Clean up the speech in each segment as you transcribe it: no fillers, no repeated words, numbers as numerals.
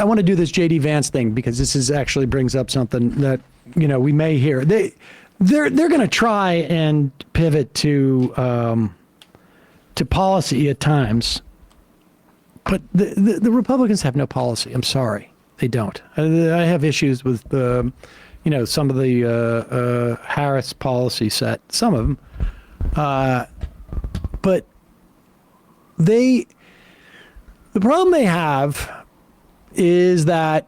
I want to do this J.D. Vance thing because this is actually brings up something that, we may hear. They're going to try and pivot to policy at times, but the Republicans have no policy. I'm sorry, they don't. I have issues with some of the Harris policy set, some of them, but the problem they have is that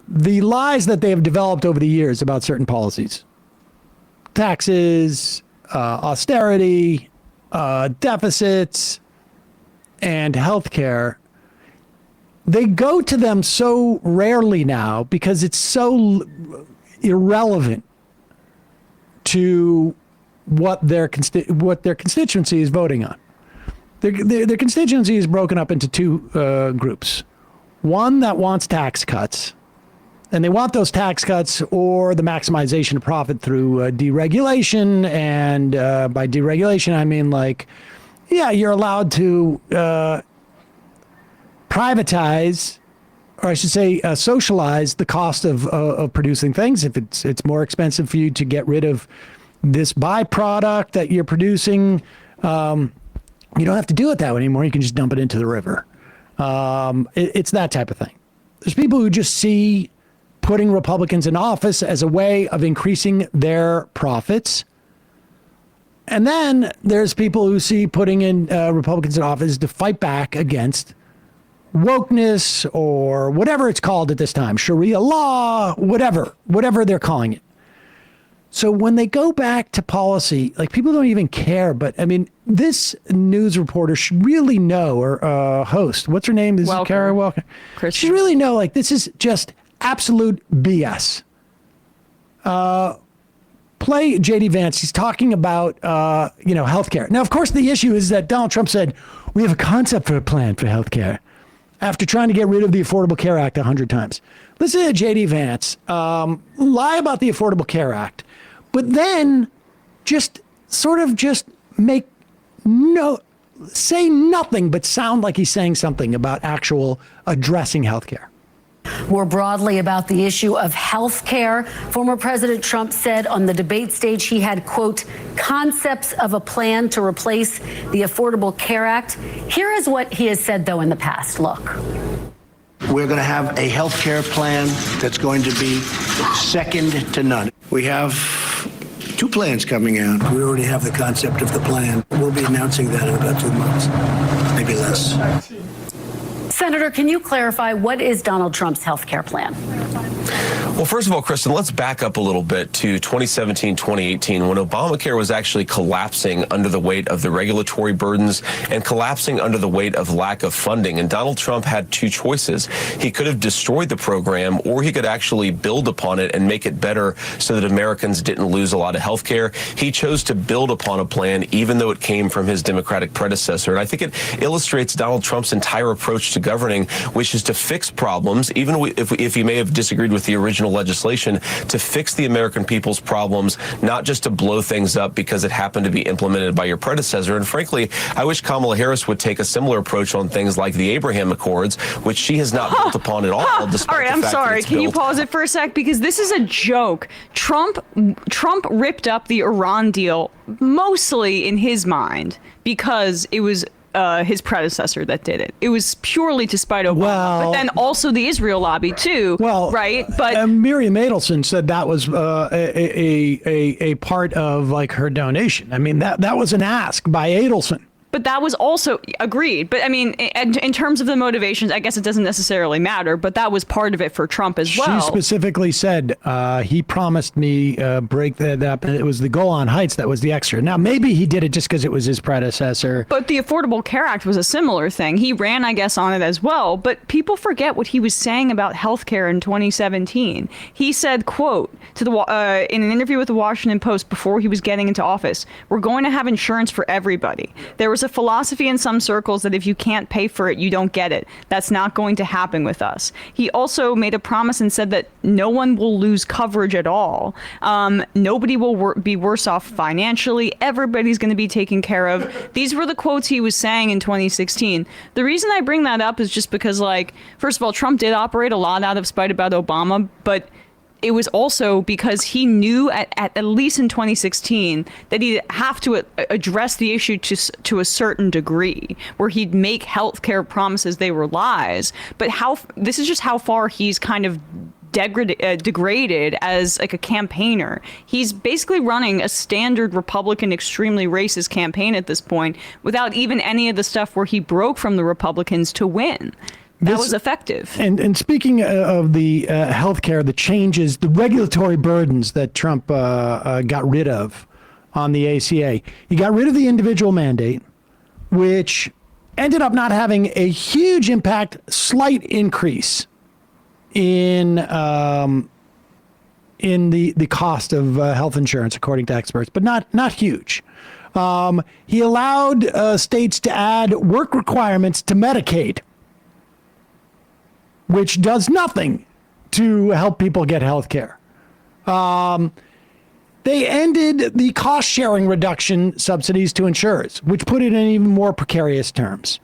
the lies that they have developed over the years about certain policies, taxes, austerity, deficits, and healthcare, they go to them so rarely now because it's so irrelevant to what their constituency is voting on. Their constituency is broken up into two groups. One that wants tax cuts, and they want those tax cuts or the maximization of profit through deregulation. And by deregulation, I mean you're allowed to privatize, or I should say socialize the cost of producing things. If it's more expensive for you to get rid of this byproduct that you're producing, you don't have to do it that way anymore. You can just dump it into the river. It's that type of thing. There's people who just see putting Republicans in office as a way of increasing their profits. And then there's people who see putting in Republicans in office to fight back against wokeness or whatever it's called at this time, Sharia law, whatever they're calling it. So when they go back to policy, people don't even care. But I mean, this news reporter should really know, or host, what's her name? This is Kara Welker. She should really know, this is just absolute BS. Play J.D. Vance. He's talking about, healthcare. Now, of course, the issue is that Donald Trump said, we have a concept for a plan for healthcare after trying to get rid of the Affordable Care Act 100 times. Listen to J.D. Vance lie about the Affordable Care Act, but then say nothing but sound like he's saying something about actual addressing healthcare. More broadly about the issue of health care, former President Trump said on the debate stage he had, quote, concepts of a plan to replace the Affordable Care Act. Here is what he has said, though, in the past. Look. We're going to have a health care plan that's going to be second to none. We have 2 plans coming out. We already have the concept of the plan. We'll be announcing that in about 2 months, maybe less. Senator, can you clarify what is Donald Trump's health care plan? Well, first of all, Kristen, let's back up a little bit to 2017, 2018, when Obamacare was actually collapsing under the weight of the regulatory burdens and collapsing under the weight of lack of funding. And Donald Trump had 2 choices. He could have destroyed the program, or he could actually build upon it and make it better so that Americans didn't lose a lot of health care. He chose to build upon a plan, even though it came from his Democratic predecessor. And I think it illustrates Donald Trump's entire approach to governing, which is to fix problems, even if he may have disagreed with the original legislation, to fix the American people's problems, not just to blow things up because it happened to be implemented by your predecessor. And frankly, I wish Kamala Harris would take a similar approach on things like the Abraham Accords, which she has not built upon at all. All right, I'm sorry. Can you pause it for a sec? Because this is a joke. Trump ripped up the Iran deal mostly in his mind because it was his predecessor that did it. It was purely to spite Obama, but then also the Israel lobby too. Right? But Miriam Adelson said that was a part of her donation. I mean, that was an ask by Adelson. But that was also agreed. But I mean, in terms of the motivations, I guess it doesn't necessarily matter. But that was part of it for Trump as well. She specifically said he promised me break that up. It was the Golan Heights that was the extra. Now, maybe he did it just because it was his predecessor. But the Affordable Care Act was a similar thing. He ran, I guess, on it as well. But people forget what he was saying about health care in 2017. He said, quote, in an interview with the Washington Post before he was getting into office, "We're going to have insurance for everybody. There was There's a philosophy in some circles that if you can't pay for it, you don't get it. That's not going to happen with us. He also made a promise and said that no one will lose coverage at all. Nobody will be worse off financially. Everybody's going to be taken care of. These were the quotes he was saying in 2016. The reason I bring that up is just because, like, first of all, Trump did operate a lot out of spite about Obama, but it was also because he knew at least in 2016 that he'd have to address the issue to a certain degree, where he'd make healthcare promises they were lies. But this is just how far he's kind of degraded as like a campaigner. He's basically running a standard Republican, extremely racist campaign at this point without even any of the stuff where he broke from the Republicans to win. That was effective. And speaking of the healthcare, the changes, the regulatory burdens that Trump got rid of on the ACA, he got rid of the individual mandate, which ended up not having a huge impact, slight increase in the cost of health insurance, according to experts, but not huge. He allowed states to add work requirements to Medicaid, which does nothing to help people get health care. They ended the cost-sharing reduction subsidies to insurers, which put it in even more precarious terms.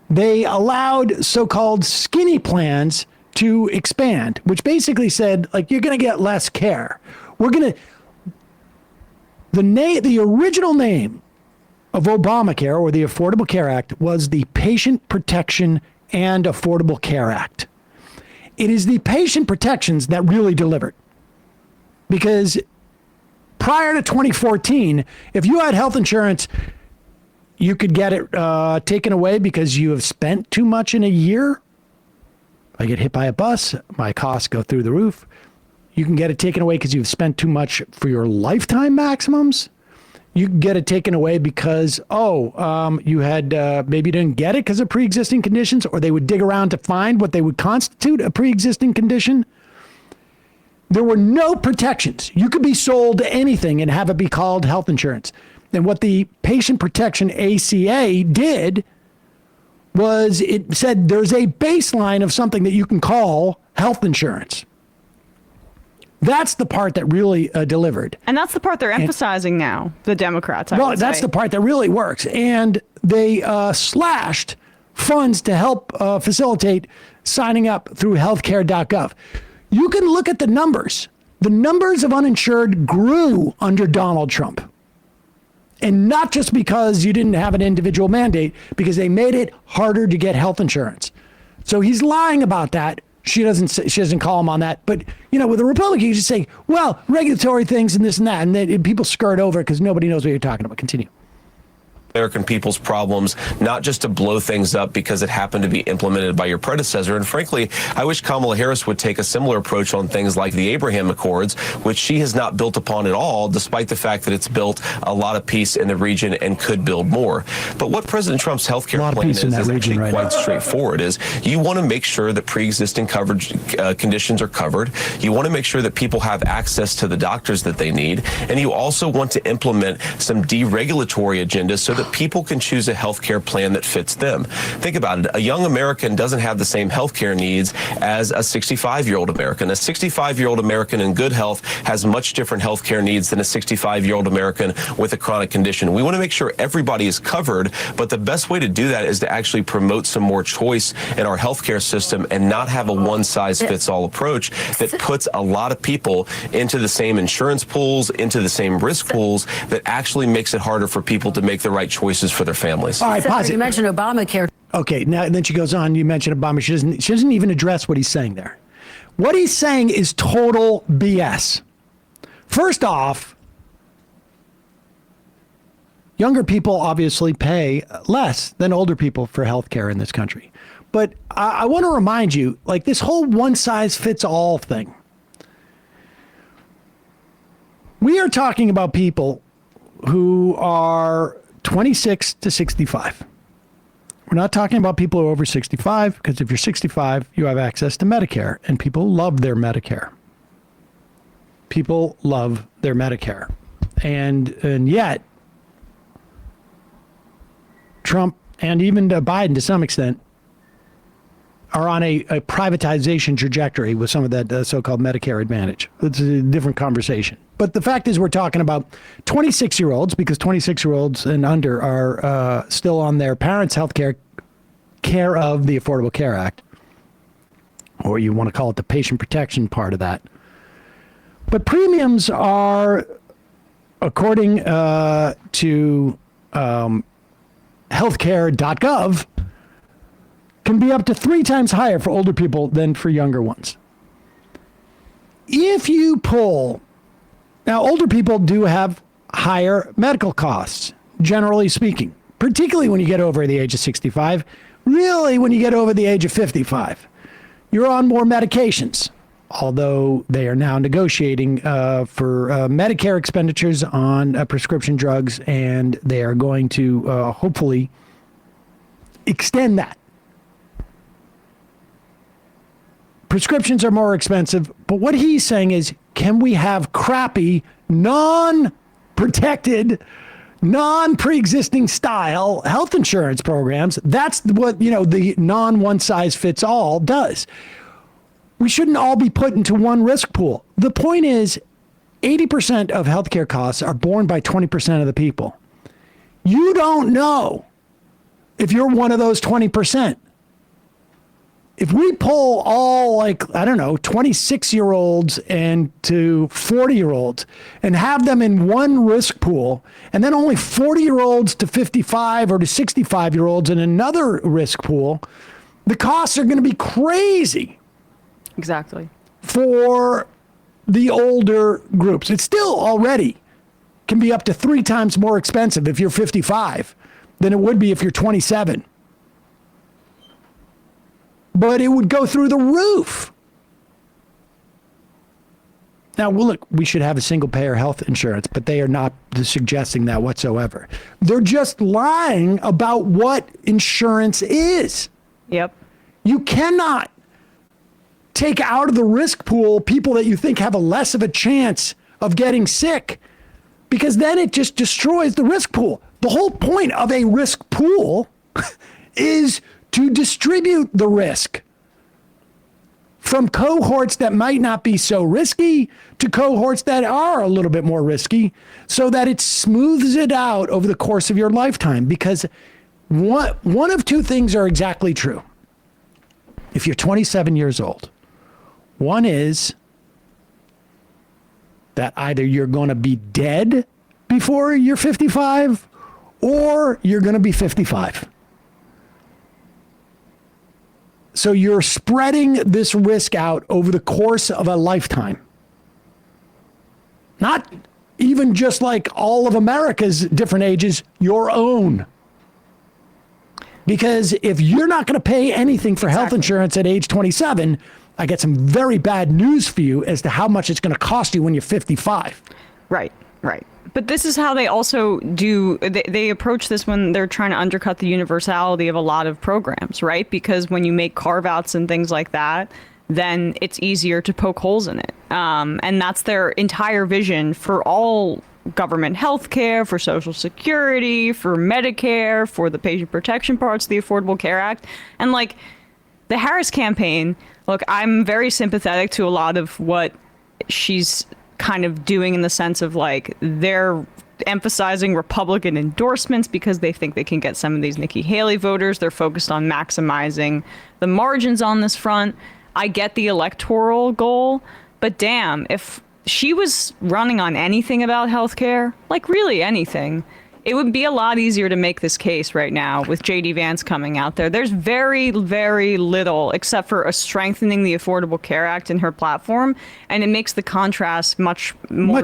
They allowed so-called skinny plans to expand, which basically said, like, you're going to get less care. The original name of Obamacare, or the Affordable Care Act, was the Patient Protection and Affordable Care Act. It is the patient protections that really delivered. Because prior to 2014, if you had health insurance, you could get it taken away because you have spent too much in a year. I get hit by a bus, my costs go through the roof. You can get it taken away because you've spent too much for your lifetime maximums. You can get it taken away because, you had, maybe you didn't get it because of pre-existing conditions, or they would dig around to find what they would constitute a pre-existing condition. There were no protections. You could be sold anything and have it be called health insurance. And what the Patient Protection ACA did was it said there's a baseline of something that you can call health insurance. That's the part that really delivered. And that's the part they're emphasizing now, the Democrats. That's the part that really works. And they slashed funds to help facilitate signing up through healthcare.gov. You can look at the numbers. The numbers of uninsured grew under Donald Trump. And not just because you didn't have an individual mandate, because they made it harder to get health insurance. So he's lying about that. She doesn't call him on that. But, with a Republican, you just say, well, regulatory things and this and that. And then people skirt over because nobody knows what you're talking about. Continue. American people's problems, not just to blow things up because it happened to be implemented by your predecessor. And frankly, I wish Kamala Harris would take a similar approach on things like the Abraham Accords, which she has not built upon at all, despite the fact that it's built a lot of peace in the region and could build more. But what President Trump's health care plan is actually quite straightforward. Is you want to make sure that pre-existing coverage conditions are covered. You want to make sure that people have access to the doctors that they need. And you also want to implement some deregulatory agendas so that people can choose a health care plan that fits them. Think about it. A young American doesn't have the same health care needs as a 65-year-old American. A 65-year-old American in good health has much different health care needs than a 65-year-old American with a chronic condition. We want to make sure everybody is covered, but the best way to do that is to actually promote some more choice in our health care system and not have a one-size-fits-all approach that puts a lot of people into the same insurance pools, into the same risk pools, that actually makes it harder for people to make the right choices for their families. All right, pause it. You mentioned Obamacare. Okay, now then she goes on. You mentioned Obama. She doesn't even address what he's saying there. What he's saying is total BS. First off, younger people obviously pay less than older people for health care in this country. But I want to remind you, like, this whole one-size-fits-all thing. We are talking about people who are 26 to 65. We're not talking about people who are over 65, because if you're 65, you have access to Medicare, and people love their Medicare. People love their Medicare. And yet, Trump and even to Biden to some extent are on a privatization trajectory with some of that so-called Medicare Advantage. It's a different conversation. But the fact is we're talking about 26-year-olds, because 26-year-olds and under are still on their parents' health care of the Affordable Care Act, or you want to call it the patient protection part of that. But premiums are, according to healthcare.gov, can be up to 3 times higher for older people than for younger ones. If you pull, now older people do have higher medical costs, generally speaking, particularly when you get over the age of 65, really when you get over the age of 55. You're on more medications, although they are now negotiating for Medicare expenditures on prescription drugs, and they are going to hopefully extend that. Prescriptions are more expensive, but what he's saying is, can we have crappy, non-protected, non-pre-existing style health insurance programs? That's what, the non-one-size-fits-all does. We shouldn't all be put into one risk pool. The point is, 80% of healthcare costs are borne by 20% of the people. You don't know if you're one of those 20%. If we pull all 26-year-olds and to 40-year-olds and have them in one risk pool, and then only 40-year-olds to 55 or to 65-year-olds in another risk pool, the costs are going to be crazy. Exactly. For the older groups. It still already can be up to 3 times more expensive if you're 55 than it would be if you're 27. But it would go through the roof. Now, look, we should have a single-payer health insurance, but they are not suggesting that whatsoever. They're just lying about what insurance is. Yep. You cannot take out of the risk pool people that you think have a less of a chance of getting sick, because then it just destroys the risk pool. The whole point of a risk pool is to distribute the risk from cohorts that might not be so risky to cohorts that are a little bit more risky, so that it smooths it out over the course of your lifetime. Because one of 2 things are exactly true. If you're 27 years old, one is that either you're going to be dead before you're 55 or you're going to be 55. So you're spreading this risk out over the course of a lifetime. Not even just like all of America's different ages, your own. Because if you're not going to pay anything for health insurance at age 27, I get some very bad news for you as to how much it's going to cost you when you're 55. Right. But this is how they also do, they approach this when they're trying to undercut the universality of a lot of programs, right? Because when you make carve-outs and things like that, then it's easier to poke holes in it. And that's their entire vision for all government health care, for Social Security, for Medicare, for the patient protection parts of the Affordable Care Act. And the Harris campaign, look, I'm very sympathetic to a lot of what she's kind of doing, in the sense of they're emphasizing Republican endorsements because they think they can get some of these Nikki Haley voters. They're focused on maximizing the margins on this front. I get the electoral goal, but damn, if she was running on anything about healthcare, really anything, it would be a lot easier to make this case right now with J.D. Vance coming out there. There's very, very little except for a strengthening the Affordable Care Act in her platform, and it makes the contrast much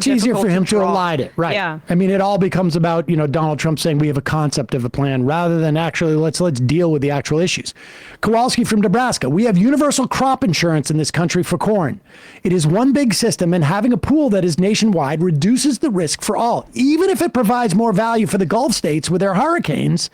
easier for him to elide it. Right. Yeah. I mean, it all becomes about, Donald Trump saying we have a concept of a plan rather than actually let's deal with the actual issues. Kowalski from Nebraska. We have universal crop insurance in this country for corn. It is one big system, and having a pool that is nationwide reduces the risk for all. Even if it provides more value for the Gulf states with their hurricanes,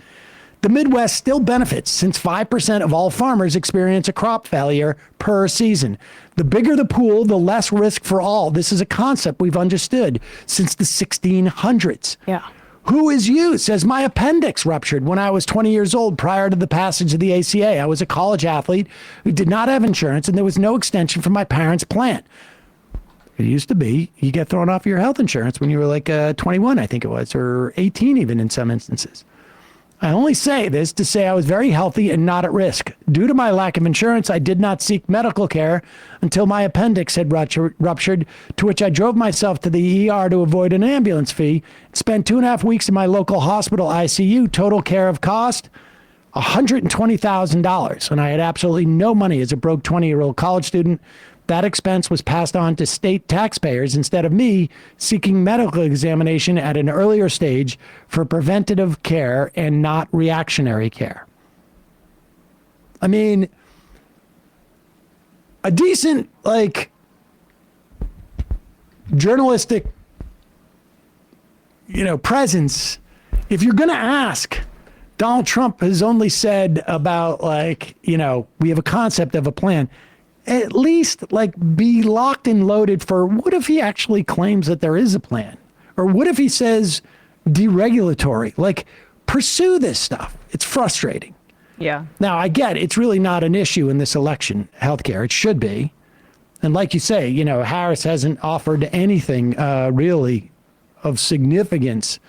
the Midwest still benefits, since 5% of all farmers experience a crop failure per season. The bigger the pool, the less risk for all. This is a concept we've understood since the 1600s. Yeah. Who is you? Says, my appendix ruptured when I was 20 years old prior to the passage of the ACA. I was a college athlete who did not have insurance, and there was no extension from my parents' plan. It used to be you get thrown off your health insurance when you were like 21, I think it was, or 18 even in some instances. I only say this to say I was very healthy and not at risk. Due to my lack of insurance, I did not seek medical care until my appendix had ruptured, to which I drove myself to the ER to avoid an ambulance fee, spent 2.5 weeks in my local hospital ICU, total care of cost, $120,000. And I had absolutely no money as a broke 20-year-old college student. That expense was passed on to state taxpayers instead of me seeking medical examination at an earlier stage for preventative care and not reactionary care. I mean, a decent, journalistic, presence, if you're going to ask, Donald Trump has only said about, we have a concept of a plan. At least be locked and loaded for what if he actually claims that there is a plan? Or what if he says deregulatory? Pursue this stuff. It's frustrating. Yeah. Now, I get it's really not an issue in this election, healthcare. It should be. And like you say, Harris hasn't offered anything really of significance,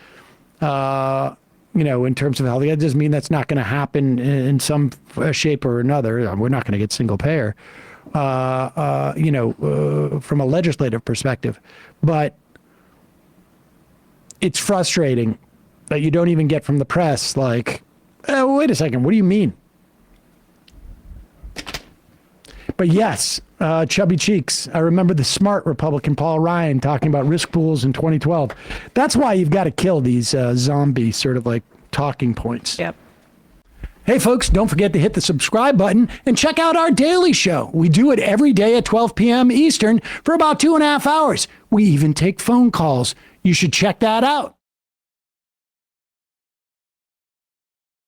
in terms of healthcare. It doesn't mean that's not going to happen in some shape or another. We're not going to get single payer. From a legislative perspective, but it's frustrating that you don't even get from the press wait a second, what do you mean? But yes, chubby cheeks. I remember the smart Republican Paul Ryan talking about risk pools in 2012. That's why you've got to kill these zombie sort of talking points. Yep. Hey, folks, don't forget to hit the subscribe button and check out our daily show. We do it every day at 12 p.m. Eastern for about 2.5 hours. We even take phone calls. You should check that out.